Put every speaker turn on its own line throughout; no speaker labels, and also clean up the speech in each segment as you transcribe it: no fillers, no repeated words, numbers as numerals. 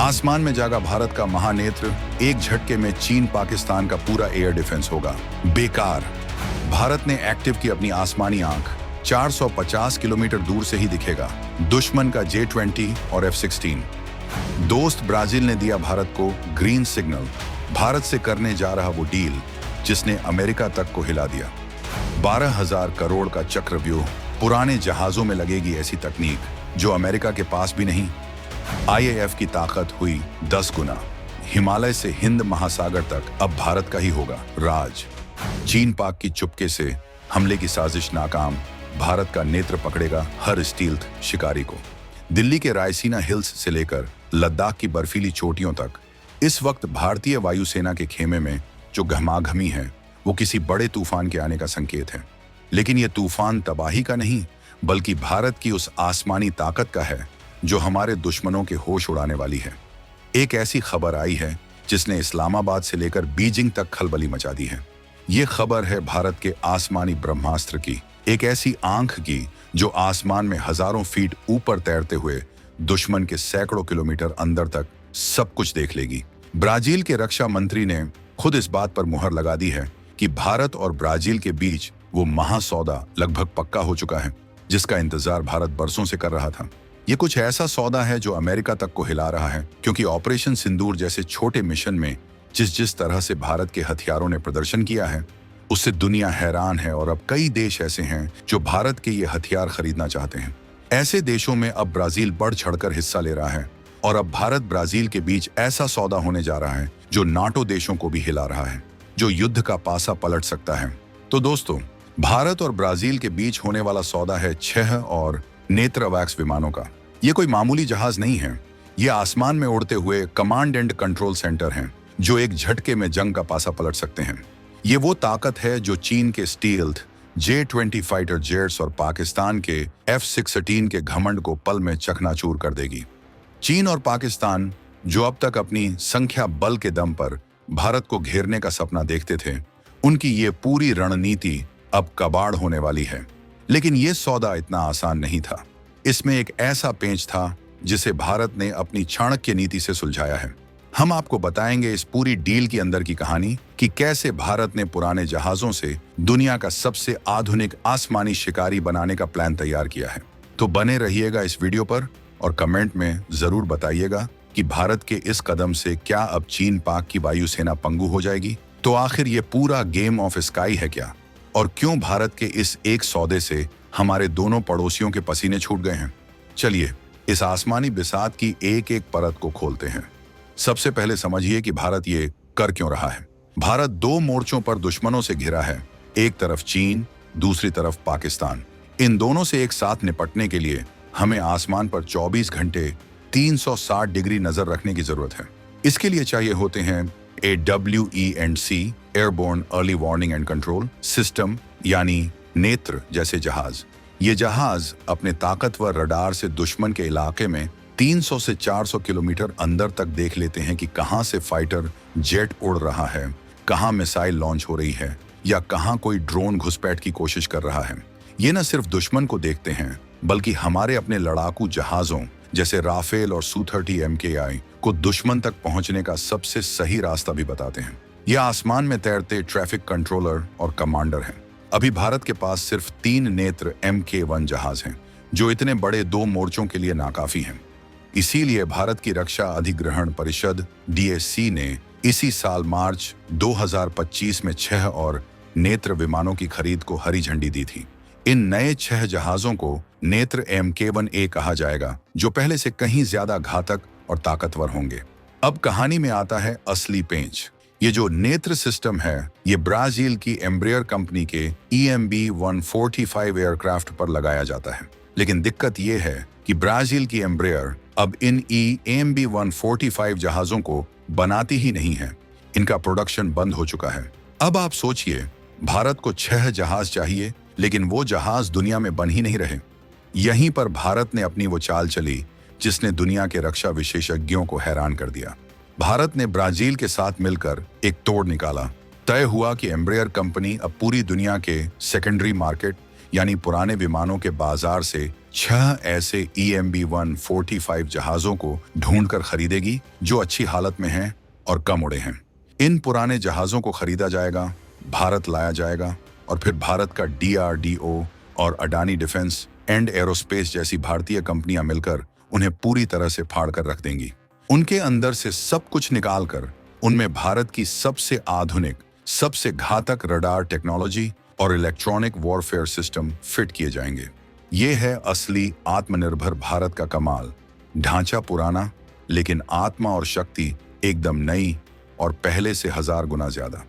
आसमान में जागा भारत का महानेत्र, एक झटके में चीन पाकिस्तान का पूरा एयर डिफेंस होगा बेकार। भारत ने एक्टिव की अपनी आसमानी आंख, 450 किलोमीटर दूर से ही दिखेगा दुश्मन का J-20 और F-16। दोस्त ब्राजील ने दिया भारत को ग्रीन सिग्नल, भारत से करने जा रहा वो डील जिसने अमेरिका तक को हिला दिया। 12,000 करोड़ का चक्रव्यूह, पुराने जहाजों में लगेगी ऐसी तकनीक जो अमेरिका के पास भी नहीं। IAF की ताकत हुई 10 गुना। हिमालय से हिंद महासागर तक अब भारत का ही होगा राज। चीन पाक की चुपके से हमले की साजिश नाकाम, भारत का नेत्र पकड़ेगा हर स्टील्थ शिकारी को। दिल्ली के रायसीना हिल्स से लेकर लद्दाख की बर्फीली चोटियों तक इस वक्त भारतीय वायुसेना के खेमे में जो घमाघमी है वो किसी बड़े तूफान के आने का संकेत है। लेकिन ये तूफान तबाही का नहीं, बल्कि भारत की उस आसमानी ताकत का है जो हमारे दुश्मनों के होश उड़ाने वाली है। एक ऐसी खबर आई है जिसने इस्लामाबाद से लेकर बीजिंग तक खलबली मचा दी है। ये खबर है भारत के आसमानी ब्रह्मास्त्र की, एक ऐसी आंख की जो आसमान में हजारों फीट ऊपर तैरते हुए दुश्मन के सैकड़ों किलोमीटर अंदर तक सब कुछ देख लेगी। ब्राजील के रक्षा मंत्री ने खुद इस बात पर मुहर लगा दी है कि भारत और ब्राजील के बीच वो महासौदा लगभग पक्का हो चुका है जिसका इंतजार भारत बरसों से कर रहा था। ये कुछ ऐसा सौदा है जो अमेरिका तक को हिला रहा है, क्योंकि ऑपरेशन सिंदूर जैसे छोटे मिशन में जिस तरह से भारत के हथियारों ने प्रदर्शन किया है उससे दुनिया हैरान है। और अब कई देश ऐसे हैं जो भारत के ये हथियार खरीदना चाहते हैं। ऐसे देशों में अब ब्राजील बढ़ चढ़कर हिस्सा ले रहा है और अब भारत ब्राजील के बीच ऐसा सौदा होने जा रहा है जो नाटो देशों को भी हिला रहा है, जो युद्ध का पासा पलट सकता है। तो दोस्तों, भारत और ब्राजील के बीच होने वाला सौदा है 6 और नेत्रवैक्स विमानों का। ये कोई मामूली जहाज नहीं है, ये आसमान में उड़ते हुए कमांड एंड कंट्रोल सेंटर हैं जो एक झटके में जंग का पासा पलट सकते हैं। ये वो ताकत है जो चीन के स्टील्थ J-20 फाइटर जेट्स और पाकिस्तान के F-16 के घमंड को पल में चकनाचूर कर देगी। चीन और पाकिस्तान जो अब तक अपनी संख्या बल के दम पर भारत को घेरने का सपना देखते थे, उनकी ये पूरी रणनीति अब कबाड़ होने वाली है। लेकिन ये सौदा इतना आसान नहीं था। इसमें एक ऐसा पेंच था जिसे भारत ने अपनी चाणक्य नीति से सुलझाया है। हम आपको बताएंगे इस पूरी डील की अंदर की कहानी कि कैसे भारत ने पुराने जहाजों से दुनिया का सबसे आधुनिक आसमानी शिकारी बनाने का प्लान तैयार किया है। तो बने रहिएगा इस वीडियो पर और कमेंट में जरूर बताइएगा कि भारत के इस कदम से क्या अब चीन पाक की वायुसेना पंगु हो जाएगी। तो आखिर ये पूरा गेम ऑफ स्काई है क्या, और क्यों भारत के इस एक सौदे से हमारे दोनों पड़ोसियों के पसीने छूट गए हैं। चलिए इस आसमानी बिसात की एक एक परत को खोलते हैं। सबसे पहले समझिए कि भारत ये कर क्यों रहा है। भारत 2 मोर्चों पर दुश्मनों से घिरा है, एक तरफ चीन, दूसरी तरफ पाकिस्तान। इन दोनों से एक साथ निपटने के लिए हमें आसमान पर 24 घंटे 360 डिग्री नजर रखने की जरूरत है। इसके लिए चाहिए होते हैं AWENC airborne early warning and control system, यानी नेत्र जैसे जहाज। ये जहाज अपने ताकतवर रडार से दुश्मन के इलाके में 300 से 400 किलोमीटर अंदर तक देख लेते हैं कि कहां से फाइटर जेट उड़ रहा है, कहां मिसाइल लॉन्च हो रही है या कहां कोई ड्रोन घुसपैठ की कोशिश कर रहा है। ये न सिर्फ दुश्मन को देखते हैं बल्कि हमारे अपने लड़ाकू जहाजों जैसे राफेल और Su-30 MKI को दुश्मन तक पहुंचने का सबसे सही रास्ता भी बताते हैं। यह आसमान में तैरते ट्रैफिक कंट्रोलर और कमांडर हैं। अभी भारत के पास सिर्फ 3 नेत्र MK-1 जहाज हैं जो इतने बड़े 2 मोर्चों के लिए नाकाफी हैं। इसीलिए भारत की रक्षा अधिग्रहण परिषद DSC ने इसी साल मार्च 2025 में 6 और नेत्र विमानों की खरीद को हरी झंडी दी थी। इन नए 6 जहाजों को नेत्र MK-1A कहा जाएगा, जो पहले से कहीं ज्यादा घातक और ताकतवर होंगे। अब कहानी में आता है असली पेंच। ये जो नेत्र सिस्टम है ये ब्राजील की एम्ब्रेयर कंपनी के EMB-145 एयरक्राफ्ट पर लगाया जाता है। लेकिन दिक्कत ये है कि ब्राजील की एम्ब्रेयर अब इन EMB-145 जहाजों को बनाती ही नहीं है। इनका प्रोडक्शन बंद हो चुका है। अब आप सोचिए, भारत को 6 जहाज चाहिए लेकिन वो जहाज दुनिया में बन ही नहीं रहे। यहीं पर भारत ने अपनी वो चाल चली जिसने दुनिया के रक्षा विशेषज्ञों को हैरान कर दिया। भारत ने ब्राजील के साथ मिलकर एक तोड़ निकाला। तय हुआ कि एम्ब्रेयर कंपनी अब पूरी दुनिया के सेकेंडरी मार्केट यानी पुराने विमानों के बाजार से 6 ऐसे EMB-145 जहाजों को ढूंढकर खरीदेगी जो अच्छी हालत में हैं और कम उड़े हैं। इन पुराने जहाजों को खरीदा जाएगा, भारत लाया जाएगा और फिर भारत का DRDO और अडानी डिफेंस एंड एरोस्पेस जैसी भारतीय कंपनियां मिलकर उन्हें पूरी तरह से फाड़ कर रख देंगी। उनके अंदर से सब कुछ निकालकर उनमें भारत की सबसे आधुनिक, सबसे घातक रडार टेक्नोलॉजी और इलेक्ट्रॉनिक वॉरफेयर सिस्टम फिट किए जाएंगे। ये है असली आत्मनिर्भर भारत का कमाल। ढांचा पुराना, लेकिन आत्मा और शक्ति एकदम नई और पहले से 1000 गुना ज्यादा।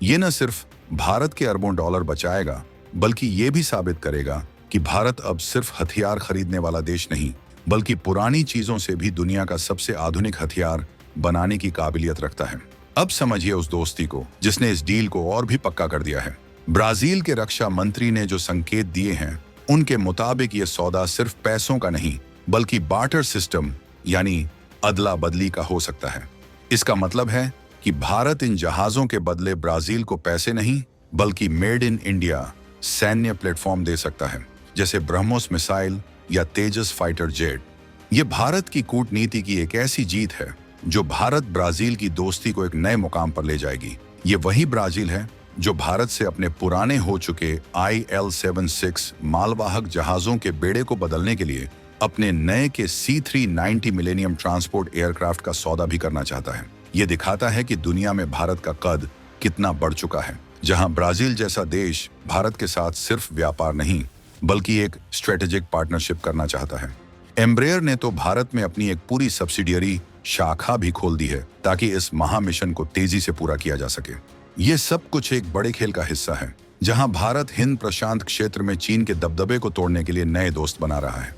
ये न सिर्फ भारत के अरबों डॉलर बचाएगा, बल्कि ये भी साबित करेगा कि भारत अब सिर्फ हथियार खरीदने वाला देश नहीं, बल्कि पुरानी चीजों से भी दुनिया का सबसे आधुनिक हथियार बनाने की काबिलियत रखता है। अब समझिए उस दोस्ती को जिसने इस डील को और भी पक्का कर दिया है। ब्राजील के रक्षा मंत्री ने जो संकेत दिए हैं, उनके मुताबिक ये सौदा सिर्फ पैसों का नहीं, बल्कि बार्टर सिस्टम यानी अदला बदली का हो सकता है। इसका मतलब है कि भारत इन जहाजों के बदले ब्राजील को पैसे नहीं, बल्कि मेड इन इंडिया सैन्य प्लेटफॉर्म दे सकता है, जैसे ब्रह्मोस मिसाइल या तेजस फाइटर जेट। ये भारत की कूटनीति की एक ऐसी जीत है जो भारत ब्राजील की दोस्ती को एक नए मुकाम पर ले जाएगी। ये वही ब्राजील है जो भारत से अपने पुराने हो चुके IL-76 मालवाहक जहाजों के बेड़े को बदलने के लिए अपने नए के C-390 मिलेनियम ट्रांसपोर्ट एयरक्राफ्ट का सौदा भी करना चाहता है। ये दिखाता है कि दुनिया में भारत का कद कितना बढ़ चुका है, जहां ब्राजील जैसा देश भारत के साथ सिर्फ व्यापार नहीं, बल्कि एक स्ट्रेटेजिक पार्टनरशिप करना चाहता है। एम्ब्रेयर ने तो भारत में अपनी एक पूरी सब्सिडियरी शाखा भी खोल दी है ताकि इस महामिशन को तेजी से पूरा किया जा सके। ये सब कुछ एक बड़े खेल का हिस्सा है, जहां भारत हिंद प्रशांत क्षेत्र में चीन के दबदबे को तोड़ने के लिए नए दोस्त बना रहा है।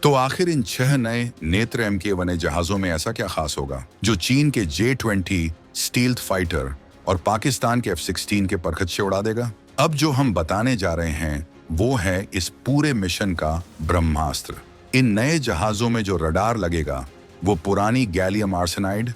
तो आखिर इन 6 नए नेत्र MK-1 जहाजों में ऐसा क्या खास होगा जो चीन के J-20 स्टील्थ फाइटर और पाकिस्तान के F-16 के परखच्चे उड़ा देगा? अब जो हम बताने जा रहे हैं वो है इस पूरे मिशन का ब्रह्मास्त्र। इन नए जहाजों में जो रडार लगेगा वो पुरानी गैलियम आर्सेनाइड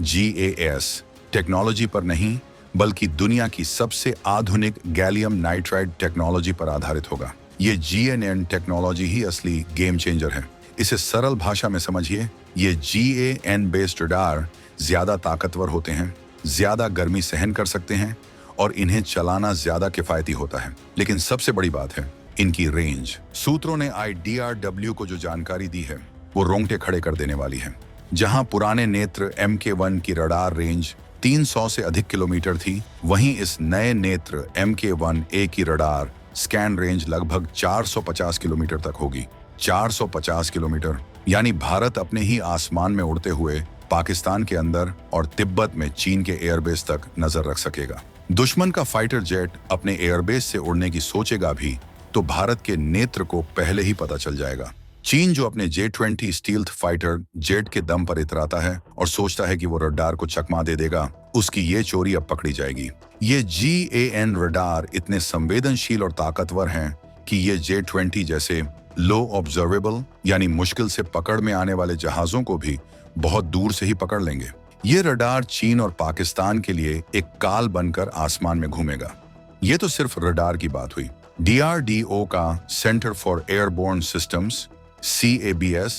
GAS टेक्नोलॉजी पर नहीं, बल्कि दुनिया की सबसे आधुनिक गैलियम नाइट्राइड टेक्नोलॉजी पर आधारित होगा। ये GNN टेक्नोलॉजी ही असली गेम चेंजर है। इसे सरल भाषा में समझिए, ये GAN बेस्ड रडार ज्यादा ताकतवर होते हैं, ज्यादा गर्मी सहन कर सकते हैं और इन्हें चलाना ज्यादा किफायती होता है। लेकिन सबसे बड़ी बात है इनकी रेंज। सूत्रों ने IDRW को जो जानकारी दी है वो रोंगटे खड़े कर देने वाली है। जहां पुराने नेत्र MK-1 की रडार रेंज 300 से अधिक किलोमीटर थी, वहीं इस नए नेत्र MK-1A की रडार स्कैन रेंज लगभग 450 किलोमीटर तक होगी। 450 किलोमीटर, यानी भारत अपने ही आसमान में उड़ते हुए पाकिस्तान के अंदर और तिब्बत में चीन के एयरबेस तक नजर रख सकेगा। दुश्मन का फाइटर जेट अपने एयरबेस से उड़ने की सोचेगा भी तो भारत के नेत्र को पहले ही पता चल जाएगा। चीन जो अपने J-20 स्टील्थ फाइटर जेट के दम पर इतराता है और सोचता है कि वो रडार को चकमा दे देगा, उसकी ये चोरी अब पकड़ी जाएगी। ये GAN रडार इतने संवेदनशील और ताकतवर हैं कि ये J-20 जैसे लो ऑब्जर्वेबल यानी मुश्किल से पकड़ में आने वाले जहाजों को भी बहुत दूर से ही पकड़ लेंगे। ये रडार चीन और पाकिस्तान के लिए एक काल बनकर आसमान में घूमेगा। ये तो सिर्फ रडार की बात हुई। DRDO का centre for airborne systems CABS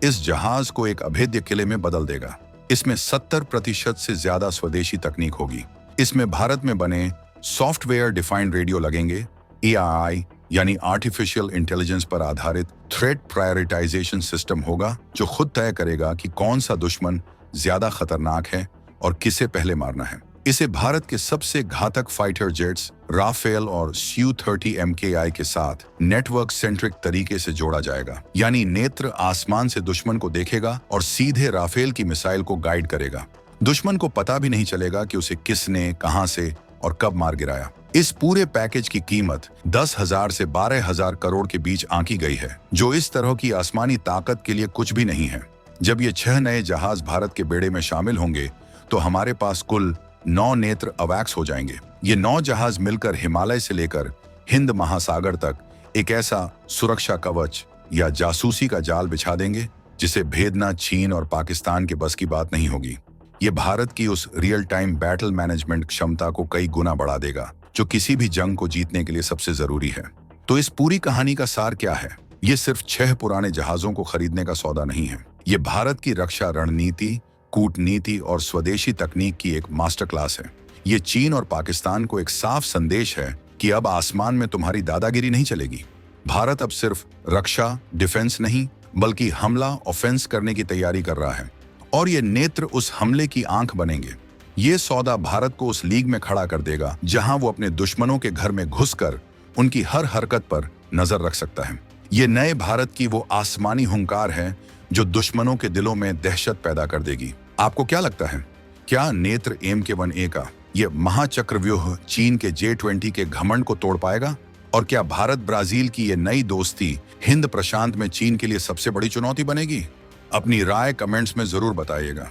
इस जहाज को एक अभेद्य किले में बदल देगा। इसमें 70% से ज्यादा स्वदेशी तकनीक होगी। इसमें भारत में बने सॉफ्टवेयर डिफाइंड रेडियो लगेंगे। AI यानी आर्टिफिशियल इंटेलिजेंस पर आधारित थ्रेट प्रायोरिटाइजेशन सिस्टम होगा जो खुद तय करेगा कि कौन सा दुश्मन ज्यादा खतरनाक है और किसे पहले मारना है। इसे भारत के सबसे घातक फाइटर जेट्स राफेल और Su-30 MKI के साथ नेटवर्क सेंट्रिक तरीके से जोड़ा जाएगा, यानी नेत्र आसमान से दुश्मन को देखेगा और सीधे राफेल की मिसाइल को गाइड करेगा। दुश्मन को पता भी नहीं चलेगा कि उसे किसने, कहां से और कब मार गिराया। इस पूरे पैकेज की कीमत 10,000 से 12,000 करोड़ के बीच आंकी गई है, जो इस तरह की आसमानी ताकत के लिए कुछ भी नहीं है। जब ये 6 नए जहाज भारत के बेड़े में शामिल होंगे तो हमारे पास कुल 9 नेत्र अवैक्स हो जाएंगे। ये 9 जहाज मिलकर हिमालय से लेकर हिंद महासागर तक एक ऐसा सुरक्षा कवच या जासूसी का जाल बिछा देंगे जिसे भेदना चीन और पाकिस्तान के बस की बात नहीं होगी। ये भारत की उस रियल टाइम बैटल मैनेजमेंट क्षमता को कई गुना बढ़ा देगा जो किसी भी जंग को जीतने के लिए सबसे जरूरी है। तो इस पूरी कहानी का सार क्या है? ये सिर्फ 6 पुराने जहाजों को खरीदने का सौदा नहीं है। ये भारत की रक्षा रणनीति, कूटनीति और स्वदेशी तकनीक की एक मास्टर क्लास है। ये चीन और पाकिस्तान को एक साफ संदेश है कि अब आसमान में तुम्हारी दादागिरी नहीं चलेगी। भारत अब सिर्फ रक्षा, डिफेंस नहीं, बल्कि हमला, ऑफेंस करने की तैयारी कर रहा है। और ये नेत्र उस हमले की आंख बनेंगे। ये सौदा भारत को उस लीग में खड़ा कर देगा जहां वो अपने दुश्मनों के घर में घुसकर उनकी हर हरकत पर नजर रख सकता है। ये नए भारत की वो आसमानी हुंकार है जो दुश्मनों के दिलों में दहशत पैदा कर देगी। आपको क्या लगता है? क्या नेत्र MK1A का ये महाचक्रव्यूह चीन के J20 के घमंड को तोड़ पाएगा? और क्या भारत ब्राजील की ये नई दोस्ती हिंद प्रशांत में चीन के लिए सबसे बड़ी चुनौती बनेगी? अपनी राय कमेंट्स में जरूर बताइएगा।